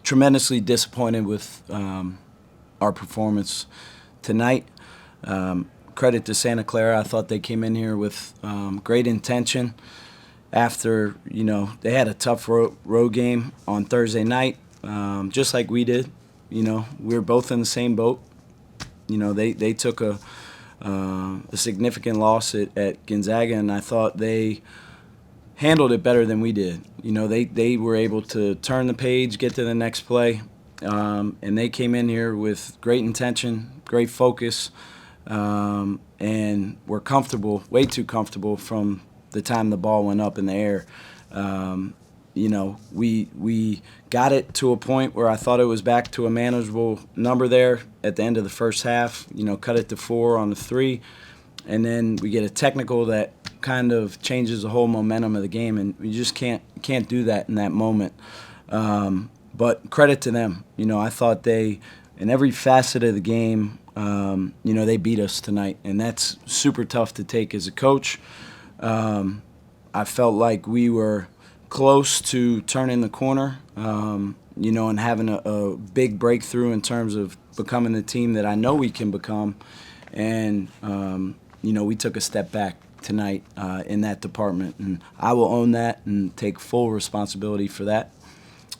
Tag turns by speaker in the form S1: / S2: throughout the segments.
S1: Tremendously disappointed with our performance tonight. Credit to Santa Clara. I thought they came in here with great intention. After they had a tough road game on Thursday night, just like we did. We were both in the same boat. They took a significant loss at Gonzaga, and I thought they handled it better than we did. They were able to turn the page, get to the next play, and they came in here with great intention, great focus, and were comfortable, way too comfortable from the time the ball went up in the air. We got it to a point where I thought it was back to a manageable number there at the end of the first half. Cut it to 4 on the 3, and then we get a technical that kind of changes the whole momentum of the game, and we just can't do that in that moment. But credit to them. I thought they, in every facet of the game, they beat us tonight, and that's super tough to take as a coach. I felt like we were close to turning the corner, and having a big breakthrough in terms of becoming the team that I know we can become. And, we took a step back tonight in that department, and I will own that and take full responsibility for that.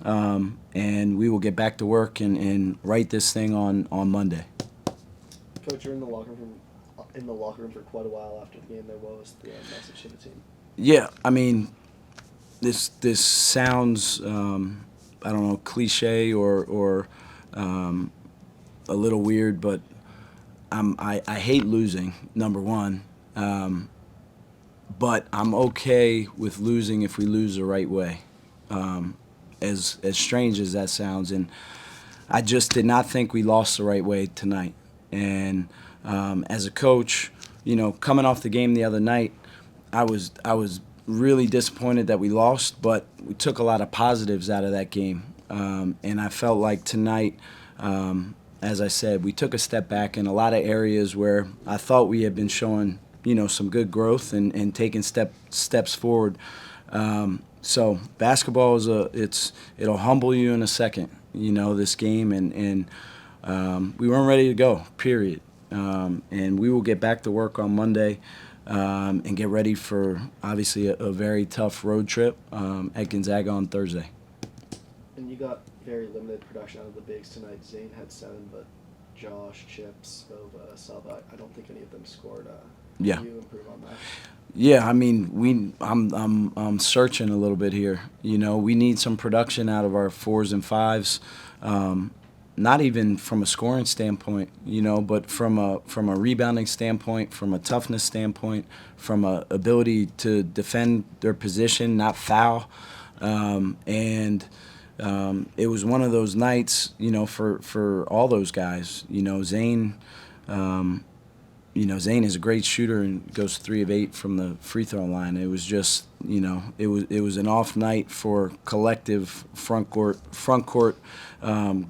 S1: And we will get back to work and right this thing on Monday.
S2: Coach, you're in the locker room for quite a while after the game. What was the message to the team?
S1: Yeah, I mean, this sounds I don't know, cliche or a little weird, but I hate losing, number one. But I'm okay with losing if we lose the right way. As strange as that sounds, and I just did not think we lost the right way tonight. And as a coach, coming off the game the other night, I was really disappointed that we lost, but we took a lot of positives out of that game. And I felt like tonight, as I said, we took a step back in a lot of areas where I thought we had been showing, some good growth and taking steps forward. So basketball it'll humble you in a second, this game, and we weren't ready to go, period. And we will get back to work on Monday and get ready for, obviously, a very tough road trip at Gonzaga on Thursday.
S2: And you got very limited production out of the bigs tonight. Zane had 7, but Josh, Chips, Bova, Salva, I don't think any of them scored.
S1: Yeah.
S2: Can you improve on that?
S1: Yeah, I mean, I'm searching a little bit here. We need some production out of our 4s and 5s. Not even from a scoring standpoint, but from a rebounding standpoint, from a toughness standpoint, from a ability to defend their position, not foul. And it was one of those nights, for all those guys. Zane. Zane is a great shooter and goes 3 of 8 from the free throw line. It was just, it was an off night for collective front court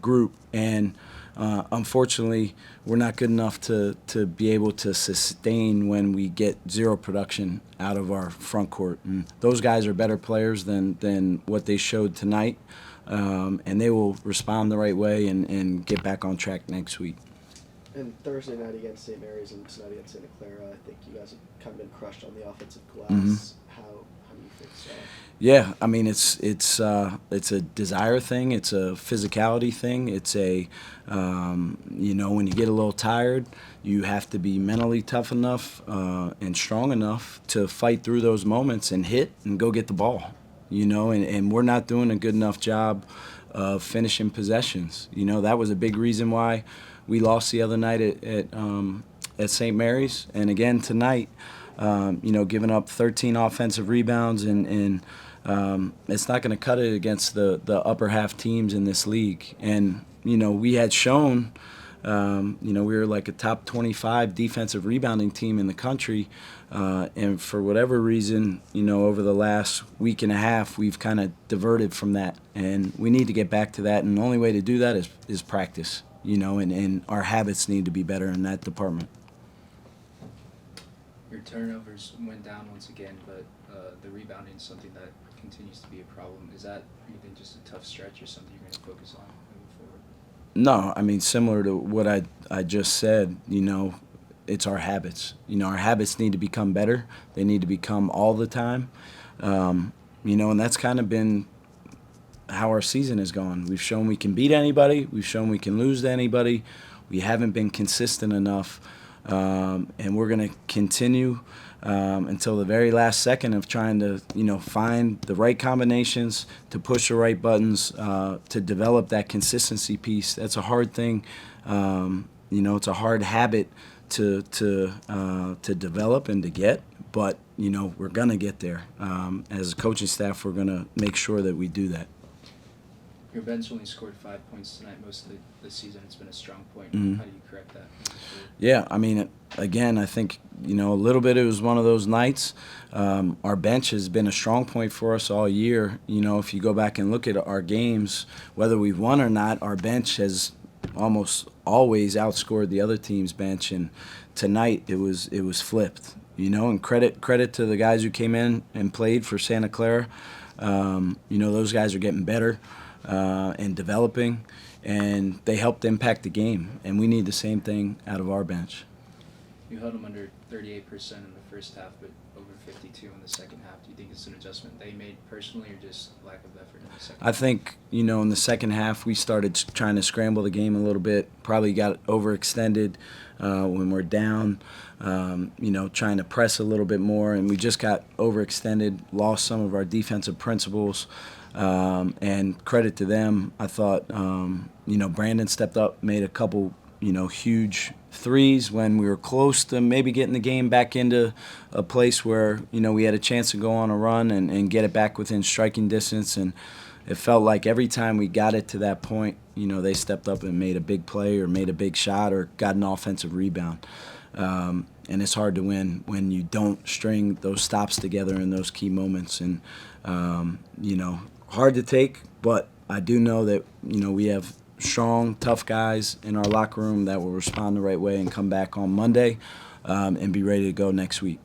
S1: group, and unfortunately, we're not good enough to be able to sustain when we get zero production out of our front court. And those guys are better players than what they showed tonight, and they will respond the right way and get back on track next week.
S2: And Thursday night against St. Mary's and tonight against Santa Clara, I think you guys have kind of been crushed on the offensive glass.
S1: Mm-hmm.
S2: How do you fix that?
S1: Yeah, I mean it's a desire thing. It's a physicality thing. It's a when you get a little tired, you have to be mentally tough enough and strong enough to fight through those moments and hit and go get the ball. And we're not doing a good enough job of finishing possessions. That was a big reason why we lost the other night at St. Mary's, and again tonight, giving up 13 offensive rebounds, and it's not going to cut it against the upper half teams in this league. And we had shown, we were like a top 25 defensive rebounding team in the country, and for whatever reason, over the last week and a half, we've kind of diverted from that, and we need to get back to that. And the only way to do that is practice. And our habits need to be better in that department.
S3: Your turnovers went down once again, but the rebounding is something that continues to be a problem. Is that, you think, just a tough stretch or something you're going to focus on moving forward?
S1: No, I mean, similar to what I just said, it's our habits. Our habits need to become better. They need to become all the time. And that's kind of been how our season has gone. We've shown we can beat anybody. We've shown we can lose to anybody. We haven't been consistent enough, and we're going to continue until the very last second of trying to, find the right combinations, to push the right buttons, to develop that consistency piece. That's a hard thing. It's a hard habit to develop and to get, but we're gonna get there. As a coaching staff, we're gonna make sure that we do that.
S3: Your bench only scored 5 points tonight. Most of the season, it's been a strong point.
S1: Mm-hmm.
S3: How do you correct that?
S1: Yeah, I mean, again, I think, a little bit it was one of those nights. Our bench has been a strong point for us all year. If you go back and look at our games, whether we've won or not, our bench has almost always outscored the other team's bench. And tonight it was flipped, and credit to the guys who came in and played for Santa Clara. Those guys are getting better and developing, and they helped impact the game. And we need the same thing out of our bench.
S3: You held them under 38% in the first half, but over 52% in the second half. Do you think it's an adjustment they made personally, or just lack of effort in the second half?
S1: I think, in the second half we started trying to scramble the game a little bit. Probably got overextended when we're down, trying to press a little bit more, and we just got overextended, lost some of our defensive principles. And credit to them, I thought, Brandon stepped up, made a couple, huge threes when we were close to maybe getting the game back into a place where, we had a chance to go on a run and get it back within striking distance. And it felt like every time we got it to that point, they stepped up and made a big play or made a big shot or got an offensive rebound. And it's hard to win when you don't string those stops together in those key moments. And, hard to take, but I do know that, we have strong, tough guys in our locker room that will respond the right way and come back on Monday and be ready to go next week.